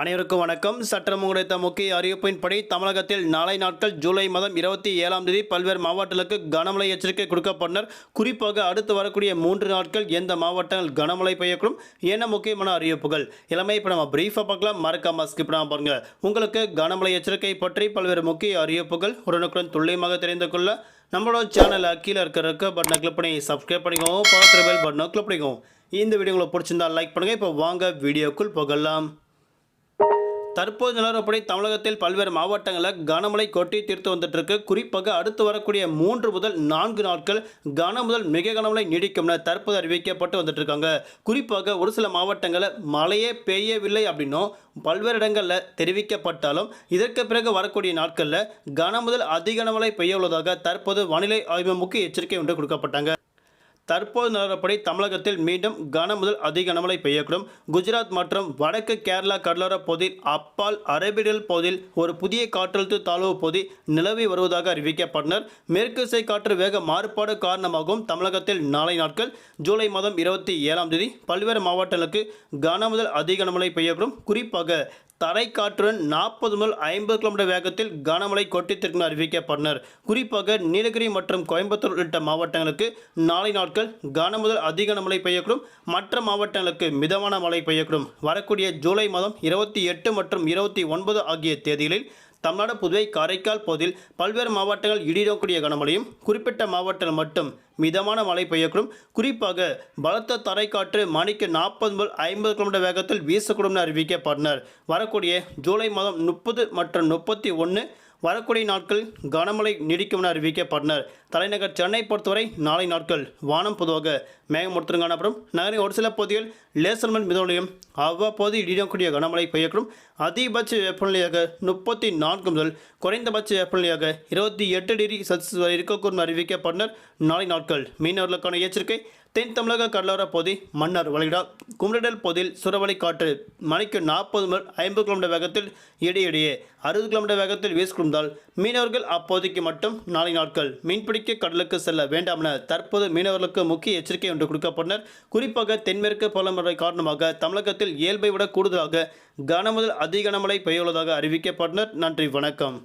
அனைவருக்கும் வணக்கம். சற்றம் கிடைத்த முக்கிய அறிவிப்பின்படி தமிழகத்தில் நாளை நாட்கள் ஜூலை மாதம் 27ஆம் தேதி பல்வேறு மாவட்டங்களுக்கு கனமழை எச்சரிக்கை கொடுக்கப்பட்டனர். குறிப்பாக அடுத்து வரக்கூடிய 3 நாட்கள் எந்த மாவட்டங்கள் கனமழை பெய்யக்கூடும் என முக்கியமான அறிவிப்புகள் எல்லாமே இப்போ நம்ம பிரீஃபாக பார்க்கலாம். மறக்காம ஸ்கிப் பண்ணாம பாருங்க. உங்களுக்கு கனமழை எச்சரிக்கை பற்றி பல்வேறு முக்கிய அறிவிப்புகள் உடனுக்குடன் துல்லியமாக தெரிந்து கொள்ள நம்மளோட சேனலை கீழே இருக்க பட்டனை கிளிக் பண்ணி சப்ஸ்கிரைப் பண்ணிக்கோங்க. பக்கத்தில் பெல் பட்டனை கிளிக் பண்ணிக்கோங்க. இந்த வீடியோ உங்களுக்கு பிடிச்சிருந்தா லைக் பண்ணுங்க. இப்போ வாங்க வீடியோக்குள் போகலாம். தற்போது நிலவரப்படி தமிழகத்தில் பல்வேறு மாவட்டங்களில் கனமழை கொட்டி தீர்த்து வந்துட்டு இருக்கு. குறிப்பாக அடுத்து வரக்கூடிய 3 முதல் 4 நாட்கள் கன முதல் மிக கனமழை நீடிக்கும் என தற்போது அறிவிக்கப்பட்டு வந்துட்டு இருக்காங்க. குறிப்பாக ஒரு சில மாவட்டங்களில் மழையே பெய்யவில்லை அப்படின்னும் பல்வேறு இடங்களில் தெரிவிக்கப்பட்டாலும் இதற்கு பிறகு வரக்கூடிய நாட்களில் கன முதல் அதிக கனமழை பெய்ய உள்ளதாக தற்போது வானிலை ஆய்வு முக்கிய எச்சரிக்கை ஒன்று கொடுக்கப்பட்டாங்க. தற்போது நிலவரப்படி தமிழகத்தில் மீண்டும் கன முதல் அதிக கனமழை பெய்யக்கூடும். குஜராத் மற்றும் வடக்கு கேரளா கடலோர பகுதியில் அப்பால் அரபிடல் பகுதியில் ஒரு புதிய காற்றழுத்த தாழ்வு பகுதி நிலவி வருவதாக அறிவிக்கப்பட்டனர். மேற்கு திசை காற்று வேக மாறுபாடு காரணமாகவும் தமிழகத்தில் நாளை நாட்கள் ஜூலை மாதம் 27ஆம் தேதி பல்வேறு மாவட்டங்களுக்கு கன முதல் அதிக கனமழை பெய்யக்கூடும். குறிப்பாக தரை காற்றுடன் 40 முதல் 50 கிலோமீட்டர் வேகத்தில் கனமழை கொட்டித்திருக்கும் அறிவிக்கப்பட்டனர். குறிப்பாக நீலகிரி மற்றும் கோயம்புத்தூர் உள்ளிட்ட மாவட்டங்களுக்கு நாளை நாட்கள் கன முதல் அதிக கனமழை பெய்யக்கூடும். மற்ற மாவட்டங்களுக்கு மிதமான மழை பெய்யக்கூடும். வரக்கூடிய ஜூலை மாதம் 28 மற்றும் 29 ஆகிய தேதிகளில் தமிழ்நாடு, புதுவை, காரைக்கால் பகுதியில் பல்வேறு மாவட்டங்கள் இடிடக்கூடிய கனமழையும் குறிப்பிட்ட மாவட்டங்கள் மட்டும் மிதமான மழை பெய்யக்கூடும். குறிப்பாக பலத்த தரைக்காற்று மணிக்கு 40 முதல் 50 கிலோமீட்டர் வேகத்தில் வீசக்கூடும் என அறிவிக்கப்பட்டனர். வரக்கூடிய ஜூலை மாதம் 30 மற்றும் 31 வரக்கூடிய நாட்கள் கனமழை நீடிக்கும் என அறிவிக்கப்பட்டனர். தலைநகர் சென்னை பொறுத்தவரை நாளை நாட்கள் வானம் பொதுவாக மேகமூட்டத்துடன் காணப்படும். நகரின் ஒரு சில பகுதிகள் லேசர்மன் மிதமலையும் அவ்வப்போது இடியக்கூடிய கனமழை பெய்யக்கூடும். அதிகபட்ச வெப்பநிலையாக 34 முதல் குறைந்தபட்ச வெப்பநிலையாக 28 டிகிரி செல்சியஸ் வரை இருக்கக்கூடும் அறிவிக்கப்பட்டனர். நாளை நாட்கள் மீனவர்களுக்கான எச்சரிக்கை. தென் தமிழக கடலோர பகுதி, மன்னார் வளைகுடா, குமரிடல் பகுதியில் சூறாவளி காற்று மணிக்கு 40 முதல் 50 கிலோமீட்டர் வேகத்தில் இடையிடையே 60 கிலோமீட்டர் வேகத்தில் வீசிக்கொண்டால் மீனவர்கள் அப்போதைக்கு மட்டும் நாளை நாட்கள் மீன்பிடிக்க கடலுக்கு செல்ல வேண்டாம் என தற்போது மீனவர்களுக்கு முக்கிய எச்சரிக்கை ஒன்று கொடுக்கப்பட்டனர். குறிப்பாக தென்மேற்கு பருவமழை காரணமாக தமிழகத்தில் இயல்பை விட கூடுதலாக கன முதல் அதிக கனமழை பெய்யுள்ளதாக அறிவிக்கப்பட்டனர். நன்றி, வணக்கம்.